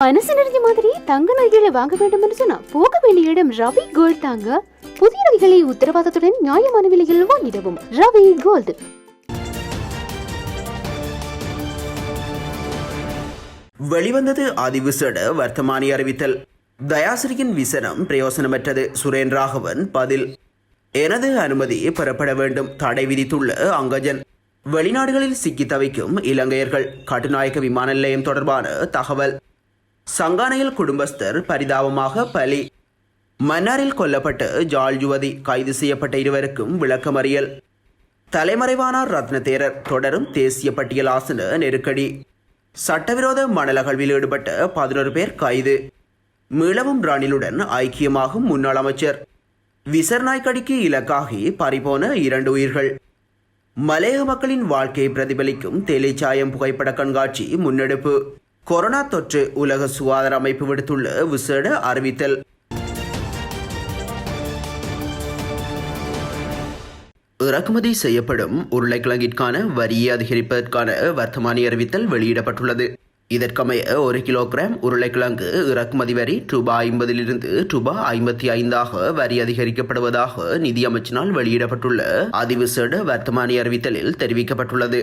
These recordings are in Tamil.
மனசு நிறைஞ்ச மாதிரி தங்க நகைகளை வாங்க வேண்டும் என்று சொன்னா போக வேண்டிய இடம் ரவி கோல்ட் தாங்க. புதிய நகைகளை உத்தரவாதத்துடன் நியாயமான விலையில் வாங்கிடவும் ரவி கோல்ட். வெளிவந்தது அதிவிசேட வர்த்தமானி அறிவித்தல். தயாசிரியின் விசனம் பிரயோசனமற்றது. சுரேன் ராகவன் பதில். எனது அனுமதி பெறப்பட வேண்டும் தடை விதித்துள்ள அங்கஜன். வெளிநாடுகளில் சிக்கி தவிக்கும் இலங்கையர்கள் கட்டுநாயக்க விமான நிலையம் தொடர்பான தகவல். சங்கானையில் குடும்பஸ்தர் பரிதாபமாக பலி. மன்னாரில் கொல்லப்பட்ட ஜாழ் யுவதி கைது செய்யப்பட்ட இருவருக்கும் விளக்கமறியல். தலைமறைவானார் ரத்னதேரர் தொடரும் தேசிய பட்டியல் ஆசன நெருக்கடி. சட்டவிரோத மணல் அகழ்வில் ஈடுபட்ட 11 பேர் கைது. மீளவும் ரணிலுடன் ஐக்கியமாகும் முன்னாள் அமைச்சர். விசர்நாய்க்கடிக்கு இலக்காகி பறிபோன 2 உயிர்கள். மலையக மக்களின் வாழ்க்கையை பிரதிபலிக்கும் தேலிச்சாயம் புகைப்பட கண்காட்சி முன்னெடுப்பு. கொரோனா தொற்று உலக சுகாதார அமைப்பு விடுத்துள்ள விசேட அறிவித்தல். இறக்குமதி செய்யப்படும் உருளைக்கிழங்கிற்கான வரியை அதிகரிப்பதற்கான வர்த்தமானி அறிவித்தல் வெளியிடப்பட்டுள்ளது. இதற்கமைய 1 கிலோகிராம் உருளைக்கிழங்கு இறக்குமதி வரி ரூபாய் 50 ரூபாய் 55 வரி அதிகரிக்கப்படுவதாக நிதி அமைச்சினால் வெளியிடப்பட்டுள்ள அதிவிசேட வர்த்தமானி அறிவித்தலில் தெரிவிக்கப்பட்டுள்ளது.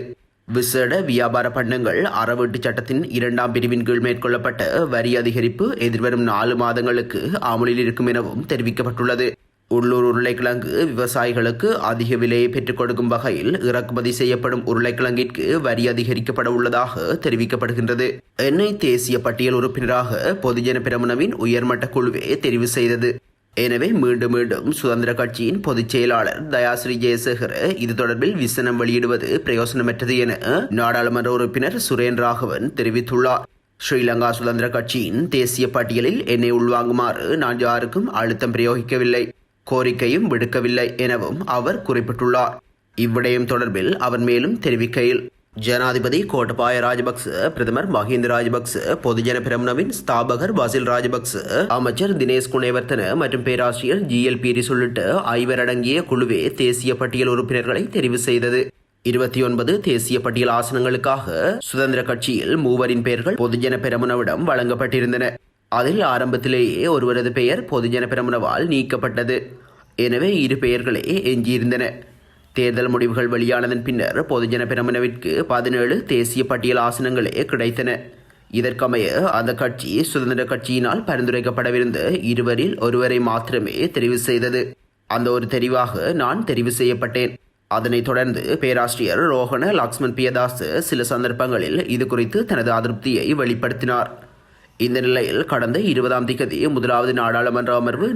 விசேட வியாபார பண்டங்கள் அறவீட்டு சட்டத்தின் 2ஆம் பிரிவின் கீழ் மேற்கொள்ளப்பட்ட வரி அதிகரிப்பு எதிர்வரும் 4 மாதங்களுக்கு அமலில் இருக்கும் எனவும் தெரிவிக்கப்பட்டுள்ளது. உள்ளூர் உருளைக்கிழங்கு விவசாயிகளுக்கு அதிக விலையை பெற்றுக் கொடுக்கும் வகையில் இறக்குமதி செய்யப்படும் உருளைக்கிழங்கிற்கு வரி அதிகரிக்கப்பட உள்ளதாக தெரிவிக்கப்படுகின்றது. எண்ணெய் தேசிய பட்டியல் உறுப்பினராக பொதுஜன பெரமுனவின் உயர்மட்ட குழுவே தெரிவு செய்தது. எனவே மீண்டும் சுதந்திர கட்சியின் பொதுச் செயலாளர் தயாசிரி ஜெயசேகர இது தொடர்பில் விசனம் வெளியிடுவது பிரயோசனமற்றது என நாடாளுமன்ற உறுப்பினர் சுரேன் ராகவன் தெரிவித்துள்ளார். ஸ்ரீலங்கா சுதந்திர கட்சியின் தேசிய பட்டியலில் என்னை உள்வாங்குமாறு நான் யாருக்கும் அழுத்தம் பிரயோகிக்கவில்லை, கோரிக்கையும் விடுக்கவில்லை எனவும் அவர் குறிப்பிட்டுள்ளார். இவ்விடயம் தொடர்பில் அவர் மேலும் தெரிவிக்கையில், ஜனாதிபதி கோட்டபாய ராஜபக்ச, பிரதமர் மஹிந்த ராஜபக்ச, பொதுஜன பெரமுனவின் ஸ்தாபகர் பாசில் ராஜபக்ச, அமைச்சர் தினேஷ் குணேவர்த்தன மற்றும் பேராசிரியர் GL பீரிஸ் உள்ளிட்ட 5 அடங்கிய குழுவே தேசிய பட்டியல் உறுப்பினர்களை தெரிவு செய்தது. 29 தேசிய பட்டியல் ஆசனங்களுக்காக சுதந்திர கட்சியில் 3 பெயர்கள் பொதுஜன பெரமுனவிடம் வழங்கப்பட்டிருந்தன. அதில் ஆரம்பத்திலேயே ஒருவரது பெயர் பொதுஜன பெரமுனவால் நீக்கப்பட்டது. எனவே 2 பெயர்களே எஞ்சியிருந்தன. தேர்தல் முடிவுகள் வெளியானதன் பின்னர் பொதுஜன பெரமுனவிற்கு 17 தேசிய பட்டியல் ஆசனங்களே கிடைத்தன. இதற்கமைய அந்த கட்சி சுதந்திர கட்சியினால் பரிந்துரைக்கப்படவிருந்த 2 ஒருவரை மாத்திரமே தெரிவு செய்தது. அந்த ஒரு தெரிவாக நான் தெரிவு செய்யப்பட்டேன். அதனைத் தொடர்ந்து பேராசிரியர் ரோஹண லக்ஷ்மன் பியதாஸ் சில சந்தர்ப்பங்களில் இது குறித்து தனது அதிருப்தியை வெளிப்படுத்தினார். இந்த நிலையில் கடந்த 20ஆம் திகதி முதலாவது நாடாளுமன்ற அமர்வு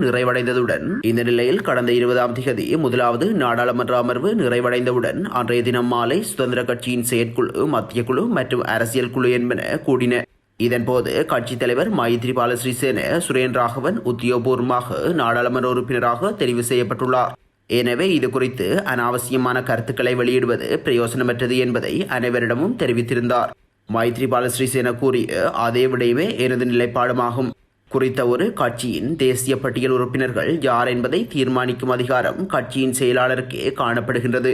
நிறைவடைந்தவுடன் அன்றைய தினம் மாலை சுதந்திர கட்சியின் செயற்குழு, மத்திய குழு மற்றும் அரசியல் குழு என்பன கூடின. இதன்போது கட்சித் தலைவர் மைத்ரிபால சிறிசேன சுரேன் ராகவன் உத்தியோகபூர்வமாக நாடாளுமன்ற உறுப்பினராக தெரிவு செய்யப்பட்டுள்ளார். எனவே இது குறித்து அனாவசியமான கருத்துக்களை வெளியிடுவது பிரயோசனமற்றது என்பதை அனைவரிடமும் தெரிவித்திருந்தார். மைத்ரிபால சிறிசேன கூறிய அதே விடயமே எனது நிலைப்பாடுமாகும். குறித்த ஒரு கட்சியின் தேசிய பட்டியல் உறுப்பினர்கள் யார் என்பதை தீர்மானிக்கும் அதிகாரம் கட்சியின் செயலாளருக்கே காணப்படுகின்றது.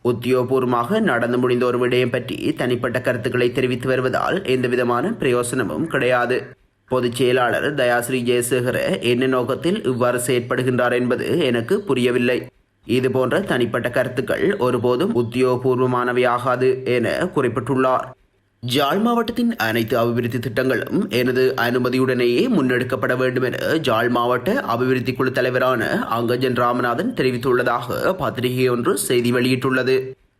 உத்தியோகபூர்வமாக நடந்து முடிந்த ஒரு விடயம் பற்றி தனிப்பட்ட கருத்துக்களை தெரிவித்து வருவதால் எந்தவிதமான பிரயோசனமும் கிடையாது. பொதுச் செயலாளர் தயாசிரி ஜெயசேகர என்ன நோக்கத்தில் இவ்வாறு செயற்படுகின்றார் என்பது எனக்கு புரியவில்லை. இதுபோன்ற தனிப்பட்ட கருத்துக்கள் ஒருபோதும் உத்தியோகபூர்வமானவையாகாது என குறிப்பிட்டுள்ளார். ஜாழ் மாவட்டத்தின் அனைத்து அபிவிருத்தி திட்டங்களும் எனது அனுமதியுடனேயே முன்னெடுக்கப்பட வேண்டும் என ஜாழ் மாவட்ட அபிவிருத்தி குழு தலைவரான அங்கஜன் ராமநாதன் தெரிவித்துள்ளதாக பத்திரிகை ஒன்று செய்தி வெளியிட்டுள்ளது.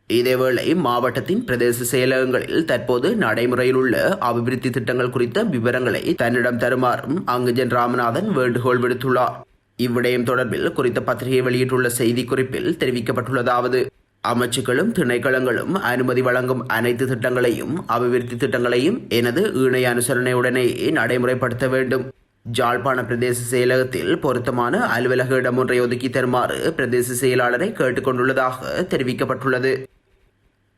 இதேவேளை மாவட்டத்தின் பிரதேச செயலகங்களில் தற்போது நடைமுறையில் உள்ள அபிவிருத்தி திட்டங்கள் குறித்த விவரங்களை தன்னிடம் தருமாறும் அங்கஜன் ராமநாதன் வேண்டுகோள் விடுத்துள்ளார். இவ்விடயம் தொடர்பில் குறித்த பத்திரிகை வெளியிட்டுள்ள செய்திக்குறிப்பில் தெரிவிக்கப்பட்டுள்ளதாவது: அமைச்சுக்களும் திணைக்களங்களும் அனுமதி வழங்கும் அனைத்து திட்டங்களையும் அபிவிருத்தி திட்டங்களையும் எனது இணைய அனுசரணையுடனேயே நடைமுறைப்படுத்த வேண்டும். ஜாழ்ப்பாண பிரதேச செயலகத்தில் பொருத்தமான அலுவலக இடம் ஒன்றை ஒதுக்கி தருமாறு பிரதேச செயலாளரை கேட்டுக்கொண்டுள்ளதாக தெரிவிக்கப்பட்டுள்ளது.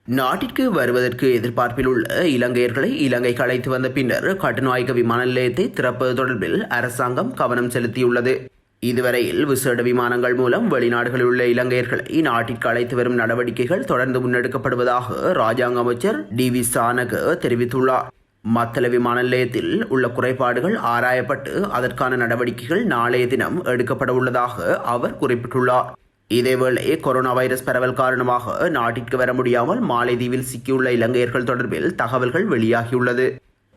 நாட்டிற்கு வருவதற்கு எதிர்பார்ப்பில் உள்ள இலங்கையர்களை இலங்கைக்கு அழைத்து வந்த பின்னர் கட்டுநாயக்க விமான நிலையத்தை திறப்பது தொடர்பில் அரசாங்கம் கவனம் செலுத்தியுள்ளது. இதுவரையில் விசேட விமானங்கள் மூலம் வெளிநாடுகளில் உள்ள இலங்கையர்களை நாட்டிற்கு அழைத்து வரும் நடவடிக்கைகள் தொடர்ந்து முன்னெடுக்கப்படுவதாக ராஜாங்க அமைச்சர் DV சானக தெரிவித்துள்ளார். மத்தள விமான நிலையத்தில் உள்ள குறைபாடுகள் ஆராயப்பட்டு அதற்கான நடவடிக்கைகள் நாளைய தினம் எடுக்கப்பட உள்ளதாக அவர் குறிப்பிட்டுள்ளார். இதேவேளை கொரோனா வைரஸ் பரவல் காரணமாக நாட்டிற்கு வர முடியாமல் மாலைதீவில் சிக்கியுள்ள இலங்கையர்கள் தொடர்பில் தகவல்கள் வெளியாகியுள்ளது.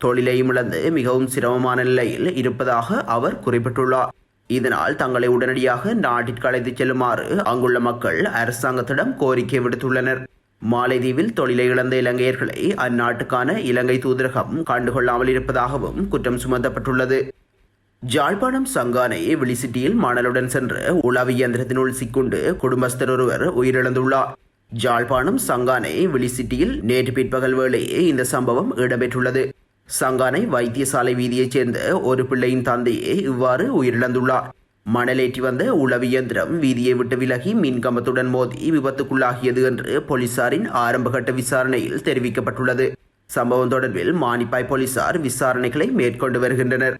தொழிலையும் இழந்து மிகவும் சிரமமான நிலையில் இருப்பதாக அவர் குறிப்பிட்டுள்ளார். இதனால் தங்களை உடனடியாக நாட்டிற்கு அழைத்துச் செல்லுமாறு அங்குள்ள மக்கள் அரசாங்கத்திடம் கோரிக்கை விடுத்துள்ளனர். மாலைதீவில் தொழிலை இழந்த இலங்கையர்களை அந்நாட்டுக்கான இலங்கை தூதரகம் கண்டுகொள்ளாமல் இருப்பதாகவும் குற்றம் சுமத்தப்பட்டுள்ளது. ஜாழ்ப்பாணம் சங்கானை விழிசிட்டியில் மணலுடன் சென்ற உளவு இயந்திரத்தினுள் சிக்குண்டு குடும்பஸ்தர் ஒருவர் உயிரிழந்துள்ளார். ஜாழ்ப்பாணம் சங்கானை விழிசிட்டியில் நேற்று பிற்பகல் வேளையே இந்த சம்பவம் இடம்பெற்றுள்ளது. சங்கானை வைத்தியசாலை வீதியைச் சேர்ந்த ஒரு பிள்ளையின் தந்தையே இவ்வாறு உயிரிழந்துள்ளார். மணலேற்றி வந்த உளவு இயந்திரம் வீதியை விட்டு விலகி மின்கம்பத்துடன் மோதி விபத்துக்குள்ளாகியது என்று போலீசாரின் ஆரம்பகட்ட விசாரணையில் தெரிவிக்கப்பட்டுள்ளது. சம்பவம் தொடர்பில் மானிப்பாய் போலீசார் விசாரணைகளை மேற்கொண்டு வருகின்றனர்.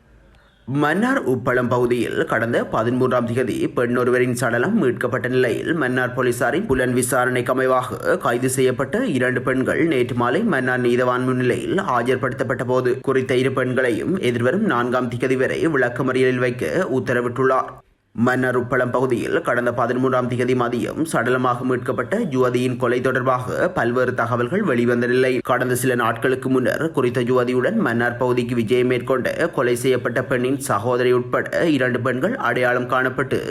மன்னார் உப்பளம் பகுதியில் கடந்த 13ஆம் தேதி பெண் ஒருவரின் சடலம் மீட்கப்பட்ட நிலையில் மன்னார் போலீசாரின் புலன் விசாரணைக்கு அமைவாக கைது செய்யப்பட்ட 2 பெண்கள் நேற்று மாலை மன்னார் நீதவான் முன்னிலையில் ஆஜர்படுத்தப்பட்ட போது குறித்த 2 பெண்களையும் எதிர்வரும் 4ஆம் தேதி வரை விளக்கமறியலில் வைக்க உத்தரவிட்டுள்ளார். மன்னார் உப்பளம் பகுதியில் கடந்த 13ஆம் தேதி மதியம் சடலமாக மீட்கப்பட்ட யுவதியின் கொலை தொடர்பாக பல்வேறு தகவல்கள் வெளிவந்த நிலை. கடந்த சில நாட்களுக்கு முன்னர் குறித்த யுவதியுடன் மன்னார் பகுதிக்கு விஜயம் மேற்கொண்ட கொலை செய்யப்பட்ட பெண்ணின் சகோதரி உட்பட 2 பெண்கள் அடையாளம் காணப்பட்டு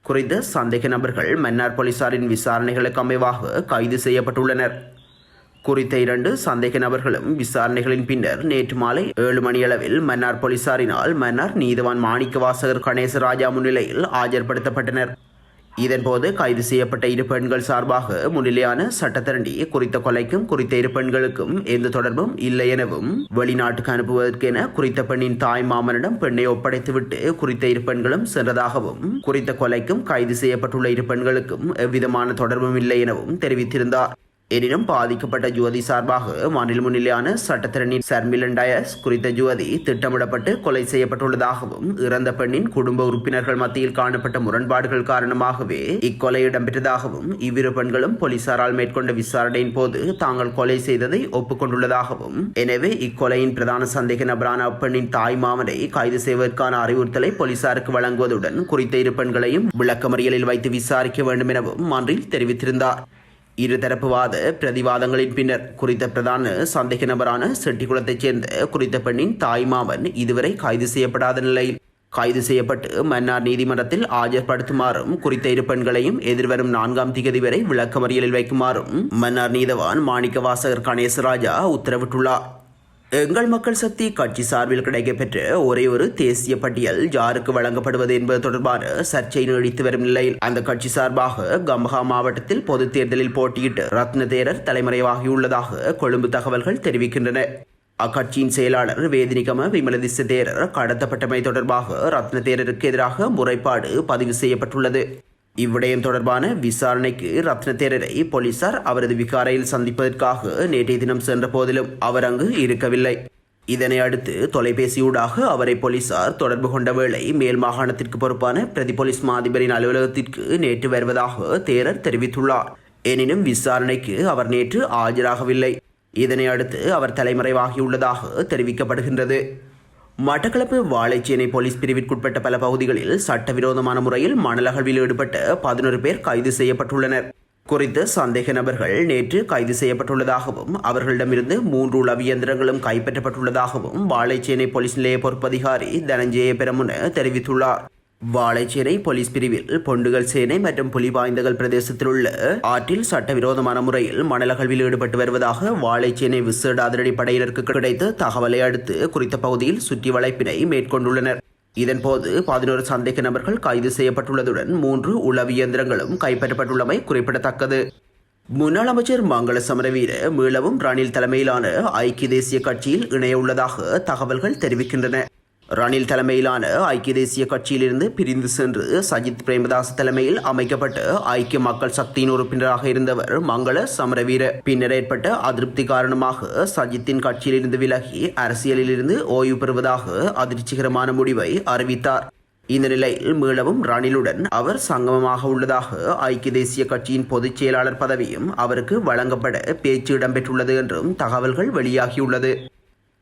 குறித்த சந்தேக நபர்கள் மன்னார் போலீசாரின் விசாரணைகளுக்கு அமைவாக கைது செய்யப்பட்டுள்ளனர். குறித்த 2 சந்தேக நபர்களும் விசாரணைகளின் பின்னர் நேற்று மாலை 7 மணியளவில் மன்னார் போலீசாரினால் மன்னார் நீதவான் மாணிக்கவாசகர் கணேசராஜா முன்னிலையில் ஆஜர்படுத்தப்பட்டனர். இதன்போது கைது செய்யப்பட்ட 2 பெண்கள் சார்பாக முன்னிலையான சட்டத்தரணி குறித்த கொலைக்கும் குறித்த 2 பெண்களுக்கும் எந்த தொடர்பும் இல்லை எனவும் வெளிநாட்டுக்கு அனுப்புவதற்கென குறித்த பெண்ணின் தாய் மாமனிடம் பெண்ணை ஒப்படைத்துவிட்டு குறித்த 2 பெண்களும் சென்றதாகவும் குறித்த கொலைக்கும் கைது செய்யப்பட்டுள்ள 2 பெண்களுக்கும் எவ்விதமான தொடர்பும் இல்லை எனவும் தெரிவித்திருந்தார். எனினும் பாதிக்கப்பட்ட ஜுவதி சார்பாக மாநில முன்னிலையான சட்டத்திரணி சர்மிலன் டயஸ் குறித்த ஜுவதி திட்டமிடப்பட்டு கொலை செய்யப்பட்டுள்ளதாகவும் இறந்த பெண்ணின் குடும்ப உறுப்பினர்கள் மத்தியில் காணப்பட்ட முரண்பாடுகள் காரணமாகவே இக்கொலை இடம்பெற்றதாகவும் இவ்விரு பெண்களும் போலீசாரால் மேற்கொண்ட விசாரணையின் போது தாங்கள் கொலை செய்ததை ஒப்புக்கொண்டுள்ளதாகவும் எனவே இக்கொலையின் பிரதான சந்தேக நபரான அப்பெண்ணின் தாய் மாமனை கைது செய்வதற்கான அறிவுறுத்தலை போலீசாருக்கு வழங்குவதுடன் குறித்த 2 பெண்களையும் விளக்கமறியலில் வைத்து விசாரிக்க வேண்டும் எனவும் மன்றில் தெரிவித்திருந்தார். இருதரப்பு வாத பிரதிவாதங்களின் பின்னர் குறித்த பிரதான சந்தேக நபரான செட்டிக்குளத்தைச் சேர்ந்த குறித்த பெண்ணின் தாய் மாமன் இதுவரை கைது செய்யப்படாத நிலையில் கைது செய்யப்பட்டு மன்னார் நீதிமன்றத்தில் ஆஜர்படுத்துமாறும் குறித்த 2 பெண்களையும் எதிர்வரும் 4ஆம் தேதி வரை விளக்கமறியலில் வைக்குமாறும் மன்னார் நீதவான் மாணிக்கவாசகர் கணேசராஜா உத்தரவிட்டுள்ளார். எங்கள் மக்கள் சக்தி கட்சி சார்பில் கிடைக்கப்பெற்ற ஒரே ஒரு தேசிய பட்டியல் யாருக்கு வழங்கப்படுவது என்பது தொடர்பான சர்ச்சை நீடித்து வரும் நிலையில் அந்த கட்சி சார்பாக கம்பஹா மாவட்டத்தில் பொது தேர்தலில் போட்டியிட்டு ரத்ன தேரர் தலைமறைவாகியுள்ளதாக கொழும்பு தகவல்கள் தெரிவிக்கின்றன. அக்கட்சியின் செயலாளர் வேதினிகம விமலதிச தேரர் கடத்தப்பட்டமை தொடர்பாக ரத்ன தேரருக்கு எதிராக முறைப்பாடு பதிவு செய்யப்பட்டுள்ளது. இவ்விடயம் தொடர்பான விசாரணைக்கு ரத்ன தேரரை போலீசார் அவரது விகாரையில் சந்திப்பதற்காக நேற்றைய தினம் சென்ற போதிலும் அவர் அங்கு இருக்கவில்லை. இதனை அடுத்து தொலைபேசியூடாக அவரை போலீசார் தொடர்பு கொண்ட வேளை மேல் மாகாணத்திற்கு பொறுப்பான பிரதி போலீஸ் மாதிபரின் அலுவலகத்திற்கு நேற்று வருவதாக தேரர் தெரிவித்துள்ளார். எனினும் விசாரணைக்கு அவர் நேற்று ஆஜராகவில்லை. இதனை அடுத்து அவர் தலைமறைவாகியுள்ளதாக தெரிவிக்கப்படுகின்றது. மட்டக்களப்பு வாழைச்சேனை போலீஸ் பிரிவிற்குட்பட்ட பல பகுதிகளில் சட்டவிரோதமான முறையில் மணல் அகழ்வில் ஈடுபட்ட 11 பேர் கைது செய்யப்பட்டுள்ளனர். குறித்த சந்தேக நபர்கள் நேற்று கைது செய்யப்பட்டுள்ளதாகவும் அவர்களிடமிருந்து 3 உளவு இயந்திரங்களும் கைப்பற்றப்பட்டுள்ளதாகவும் வாழைச்சேனை போலீஸ் நிலைய பொறுப்பதிகாரி தனஞ்சய பெரமுன தெரிவித்துள்ளார். வாழைச்சேனை போலீஸ் பிரிவில் பொண்டுகள் சேனை மற்றும் புலிபாய்ந்தகல் பிரதேசத்தில் உள்ள ஆற்றில் சட்டவிரோதமான முறையில் மணல் அகழ்வில் ஈடுபட்டு வருவதாக வாழைச்சேனை விசேட அதிரடி படையினருக்கு கிடைத்த தகவலை அடுத்து குறித்த பகுதியில் சுற்றி வளைப்பினை மேற்கொண்டுள்ளனர். இதன்போது 11 சந்தேக நபர்கள் கைது செய்யப்பட்டுள்ளதுடன் 3 உளவு இயந்திரங்களும் கைப்பற்றப்பட்டுள்ளமை குறிப்பிடத்தக்கது. முன்னாள் அமைச்சர் மங்கள சமரவீர மீளவும் ரணில் தலைமையிலான ஐக்கிய தேசிய கட்சியில் இணைய உள்ளதாக தகவல்கள் தெரிவிக்கின்றன. ரணில் தலைமையிலான ஐக்கிய தேசிய கட்சியிலிருந்து பிரிந்து சென்று சஜித் பிரேமதாஸ் தலைமையில் அமைக்கப்பட்ட ஐக்கிய மக்கள் சக்தியின் உறுப்பினராக இருந்தவர் மங்கள சமரவீர பின்னர் ஏற்பட்ட அதிருப்தி காரணமாக சஜித்தின் கட்சியிலிருந்து விலகி அரசியலில் இருந்து ஓய்வு பெறுவதாக அதிர்ச்சிகரமான முடிவை அறிவித்தார். இந்த நிலையில் மீளவும் ரணிலுடன் அவர் சங்கமமாக உள்ளதாக ஐக்கிய தேசிய கட்சியின் பொதுச் செயலாளர் பதவியும் அவருக்கு வழங்கப்பட பேச்சு இடம்பெற்றுள்ளது என்றும் தகவல்கள் வெளியாகியுள்ளது.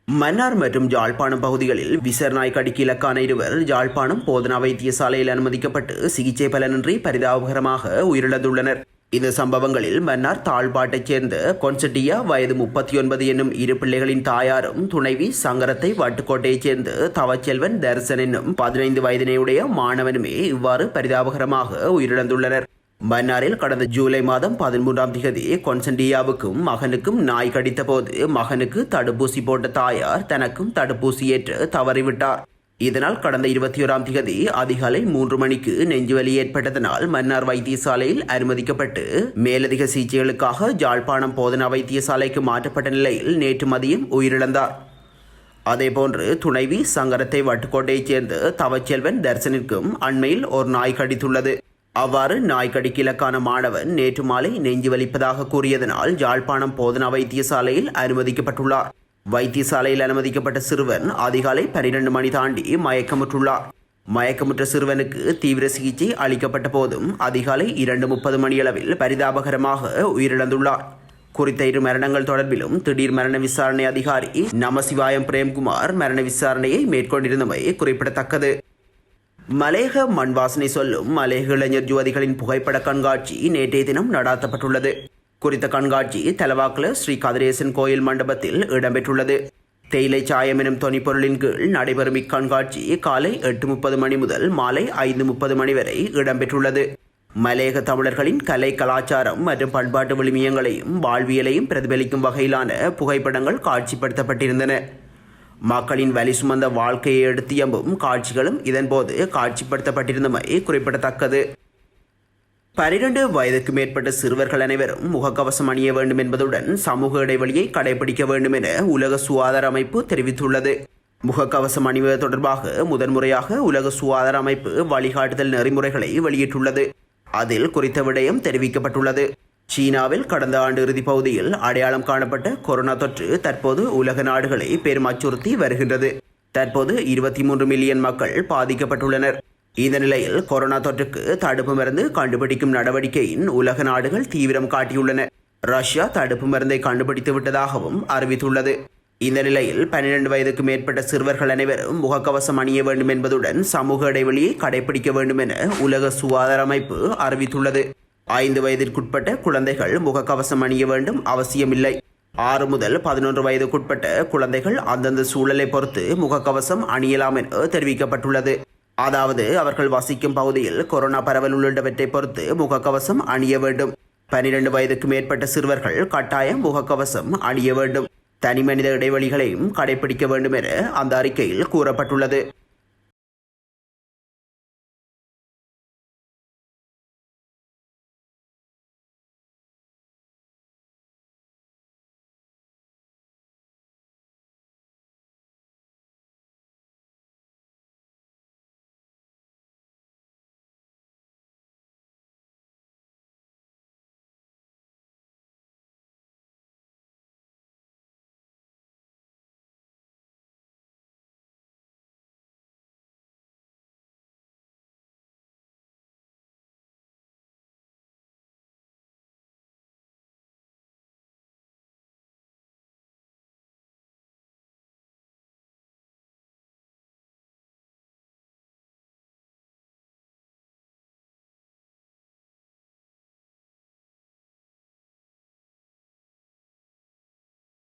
மன்னார் மற்றும் யாழ்ப்பாணம் பகுதிகளில் விசர்நாய் கடிக்கு இலக்கான இருவர் யாழ்ப்பாணம் போதனா வைத்தியசாலையில் அனுமதிக்கப்பட்டு சிகிச்சை பலனின்றி பரிதாபகரமாக உயிரிழந்துள்ளனர். இந்த சம்பவங்களில் மன்னார் தாழ்பாட்டைச் சேர்ந்த கொன்சட்டியா வயது 39 என்னும் இரு பிள்ளைகளின் தாயாரும் துணைவி சங்கரத்தை வட்டுக்கோட்டையைச் சேர்ந்த தவச்செல்வன் தரிசன் என்னும் 15 வயதினையுடைய மாணவனுமே இவ்வாறு பரிதாபகரமாக உயிரிழந்துள்ளனர். மன்னாரில் கடந்த ஜூலை மாதம் 13ஆம் தேதி கொன்சண்டியாவுக்கும் மகனுக்கும் நாய் கடித்த போது மகனுக்கு தடுப்பூசி போட்ட தாயார் தனக்கும் தடுப்பூசி ஏற்று தவறிவிட்டார். இதனால் கடந்த 21ஆம் தேதி அதிகாலை 3 மணிக்கு நெஞ்சுவலி ஏற்பட்டதனால் மன்னார் வைத்தியசாலையில் அனுமதிக்கப்பட்டு மேலதிக சிகிச்சைகளுக்காக யாழ்ப்பாணம் போதனா வைத்தியசாலைக்கு மாற்றப்பட்ட நிலையில் நேற்று மதியம் உயிரிழந்தார். அதேபோன்று துணைவி சங்கரத்தை வட்டுக்கோட்டையைச் சேர்ந்த தவச்செல்வன் தரிசனிற்கும் அண்மையில் ஒரு நாய் கடித்துள்ளது. அவ்வாறு நாய் கடிக்கு இலக்கான மாணவன் நேற்று மாலை நெஞ்சு வலிப்பதாக கூறியதனால் யாழ்ப்பாணம் போதனா வைத்தியசாலையில் அனுமதிக்கப்பட்டுள்ளார். வைத்தியசாலையில் அனுமதிக்கப்பட்ட சிறுவன் அதிகாலை 12 மணி தாண்டி மயக்கமுற்றுள்ளார். மயக்கமுற்ற சிறுவனுக்கு தீவிர சிகிச்சை அளிக்கப்பட்ட போதும் அதிகாலை 2:30 மணியளவில் பரிதாபகரமாக உயிரிழந்துள்ளார். குறித்த இரு மரணங்கள் தொடர்பிலும் திடீர் மரண விசாரணை அதிகாரி நமசிவாயம் பிரேம்குமார் மரண விசாரணையை மேற்கொண்டிருந்தமை குறிப்பிடத்தக்கது. மலேக மண் வாசனை சொல்லும் மலேக இளைஞர் யுவதிகளின் புகைப்பட கண்காட்சி நேற்றைய தினம் நடாத்தப்பட்டுள்ளது. குறித்த கண்காட்சி தலவாக்கல ஸ்ரீ கதிரேசன் கோயில் மண்டபத்தில் இடம்பெற்றுள்ளது. தேயிலை சாயம் எனும் தொனிப்பொருளின் கீழ் நடைபெறும் இக்கண்காட்சி காலை 8:30 மணி முதல் மாலை 5:30 மணி வரை இடம்பெற்றுள்ளது. மலேக தமிழர்களின் கலை கலாச்சாரம் மற்றும் பண்பாட்டு விழுமியங்களையும் வாழ்வியலையும் பிரதிபலிக்கும் வகையிலான புகைப்படங்கள் காட்சிப்படுத்தப்பட்டிருந்தன. மக்களின் வலி சுமந்த வாழ்க்கையை எடுத்து எம்பும் காட்சிகளும் இதன்போது காட்சிப்படுத்தப்பட்டிருந்தமை குறிப்பிடத்தக்கது. 12 வயதுக்கு மேற்பட்ட சிறுவர்கள் அனைவரும் முகக்கவசம் அணிய வேண்டும் என்பதுடன் சமூக இடைவெளியை கடைபிடிக்க வேண்டும் என உலக சுகாதார அமைப்பு தெரிவித்துள்ளது. முகக்கவசம் அணிவது தொடர்பாக முதன்முறையாக உலக சுகாதார அமைப்பு வழிகாட்டுதல் நெறிமுறைகளை வெளியிட்டுள்ளது. அதில் குறித்த விடயம் தெரிவிக்கப்பட்டுள்ளது. சீனாவில் கடந்த ஆண்டு இறுதி பகுதியில் அடையாளம் காணப்பட்ட கொரோனா தொற்று தற்போது உலக நாடுகளை பெரும் அச்சுறுத்தி வருகின்றது. தற்போது 23 மில்லியன் மக்கள் பாதிக்கப்பட்டுள்ளனர். இந்த நிலையில் கொரோனா தொற்றுக்கு தடுப்பு மருந்து கண்டுபிடிக்கும் நடவடிக்கையின் உலக நாடுகள் தீவிரம் காட்டியுள்ளன. ரஷ்யா தடுப்பு மருந்தை கண்டுபிடித்து விட்டதாகவும் அறிவித்துள்ளது. இந்த நிலையில் 12 வயதுக்கு மேற்பட்ட சிறுவர்கள் அனைவரும் முகக்கவசம் அணிய வேண்டும் என்பதுடன் சமூக இடைவெளியை கடைபிடிக்க வேண்டும் என உலக சுகாதார அமைப்பு அறிவித்துள்ளது. 5 வயதிற்குட்பட்ட குழந்தைகள் முகக்கவசம் அணிய வேண்டும் அவசியமில்லை. 6 முதல் 11 வயதுக்குட்பட்ட குழந்தைகள் அந்தந்த சூழலை பொறுத்து முகக்கவசம் அணியலாம் என தெரிவிக்கப்பட்டுள்ளது. அதாவது அவர்கள் வசிக்கும் பகுதியில் கொரோனா பரவல் உள்ளிட்டவற்றை பொறுத்து முகக்கவசம் அணிய வேண்டும். 12 வயதுக்கு மேற்பட்ட சிறுவர்கள் கட்டாயம் முகக்கவசம் அணிய வேண்டும். தனிமனித இடைவெளிகளையும் கடைபிடிக்க வேண்டும் என அந்த அறிக்கையில் கூறப்பட்டுள்ளது.